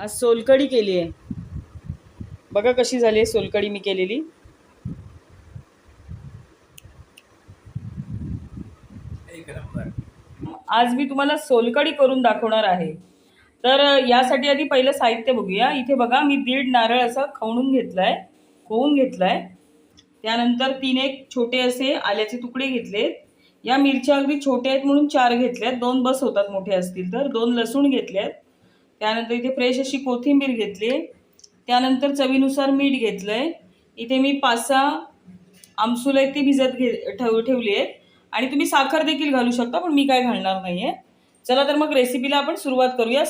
आज सोलकढी केली आहे. बघा कशी झाली आहे सोलकढी मी केलेली. आज मी तुम्हाला सोलकढी करून दाखवणार आहे. तर यासाठी आधी पहिलं साहित्य बघूया. इथे बघा मी 1.5 नारळ असा खवणून घेतलाय, खोवून घेतलाय. त्यानंतर 3 एक छोटे असे आल्याचे तुकडे घेतलेत. या मिरच्या अगदी छोट्या आहेत म्हणून 4 घेतल्यात, 2 बस होतात मोठे असतील तर. 2 लसूण घेतल्यात. त्यानंतर इथे फ्रेश अशी कोथिंबीर घेतली. त्यानंतर चवीनुसार मीठ घेतलंय. इथे मी 5-6 आमसूल आहेत ती भिजत ठेवली आहेत. आणि तुम्ही साखर देखील घालू शकता, पण मी काय घालणार नाहीये. चला तर मग रेसिपीला आपण सुरुवात करूया.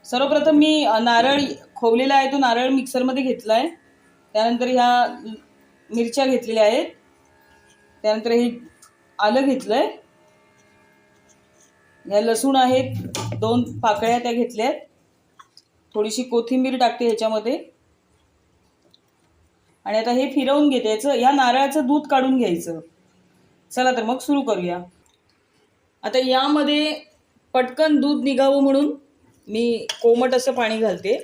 सर्वप्रथम मी नारळ खोवलेला आहे तो नारळ मिक्सरमध्ये घेतलाय. त्यानंतर ह्या मिरच्या घेतलेल्या आहेत. त्यानंतर हे आलं घेतलंय. ह्या लसूण आहेत 2 पाकळ्या त्या घेतल्यात. थोडीशी कोथिंबीर टाकते ह्याच्यामध्ये. आणि आता हे फिरवून घेते. या नारळाचं दूध काढून घ्यायचं. चला तर मग सुरू करूया. आता यामध्ये पटकन दूध निघावं म्हणून मी कोमट असं पाणी घालते.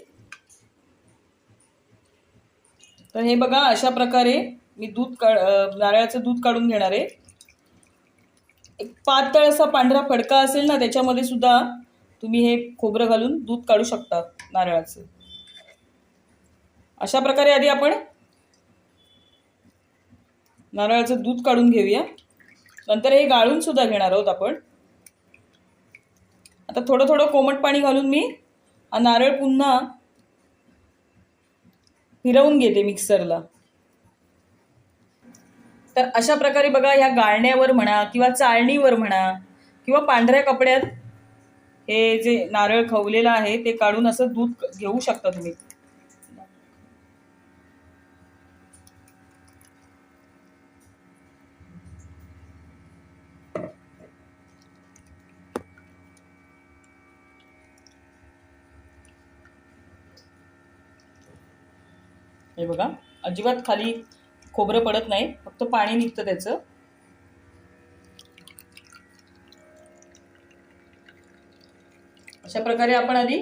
तर हे बघा अशा प्रकारे मी नारळाचं दूध काढून घेणार आहे. एक पातळ असा पांढरा फडका असेल ना, त्याच्यामध्ये सुद्धा तुम्ही हे खोबरं घालून दूध काढू शकता नारळाचं. अशा प्रकारे आधी आपण नारळाचं दूध काढून घेऊया. नंतर हे गाळून सुद्धा घेणार आहोत आपण. आता थोडं थोडं कोमट पाणी घालून मी हा नारळ पुन्हा फिरवून घेते मिक्सरला. तर अशा प्रकारे बघा ह्या गाळण्यावर म्हणा किंवा चाळणीवर म्हणा किंवा पांढऱ्या कपड्यात हे जे नारळ खवलेलं आहे ते काढून असं दूध घेऊ शकता तुम्ही. हे बघा अजिबात खाली खोबरं पडत नाही, फक्त पाणी निघतं त्याचं. अशा प्रकारे आपण आधी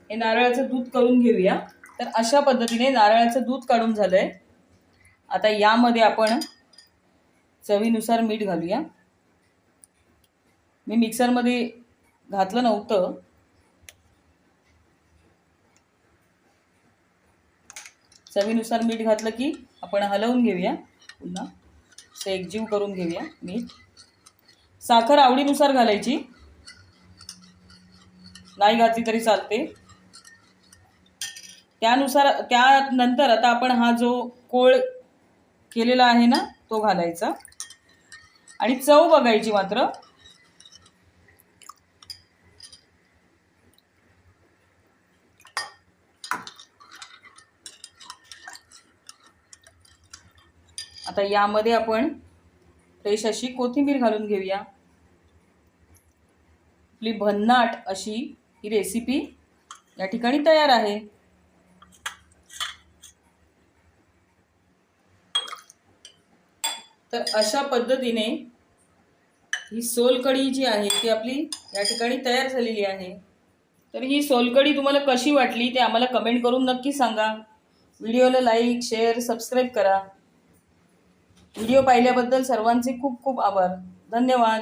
हे नारळाचं दूध करून घेऊया. तर अशा पद्धतीने नारळाचं दूध काढून झालंय. आता यामध्ये आपण चवीनुसार मीठ घालूया. मी मिक्सरमध्ये घातलं नव्हतं. चवीनुसार मीठ घातलं की आपण हलवून घेऊया. पुन्हा एकजीव करून घेऊया. मीठ, साखर आवडीनुसार घालायची, नाही घातली तरी चालते. त्यानंतर आता आपण हा जो कोळ केलेला आहे ना तो घालायचा आणि चव बघायची मात्र. आता यामध्ये आपण फ्रेश अशी कोथिंबीर घालून घेऊया. आपली भन्नाट अशी ही रेसिपी या ठिकाणी तयार आहे. तर अशा पद्धतीने ही सोलकढी जी आहे ती आपली या ठिकाणी तयार झालेली आहे. तर ही सोलकढी तुम्हाला कशी वाटली ते आम्हाला कमेंट करून नक्की सांगा. व्हिडिओला लाईक, शेअर, सबस्क्राईब करा. व्हिडिओ पाहिल्याबद्दल सर्वांचे खूप खूप आभार. धन्यवाद.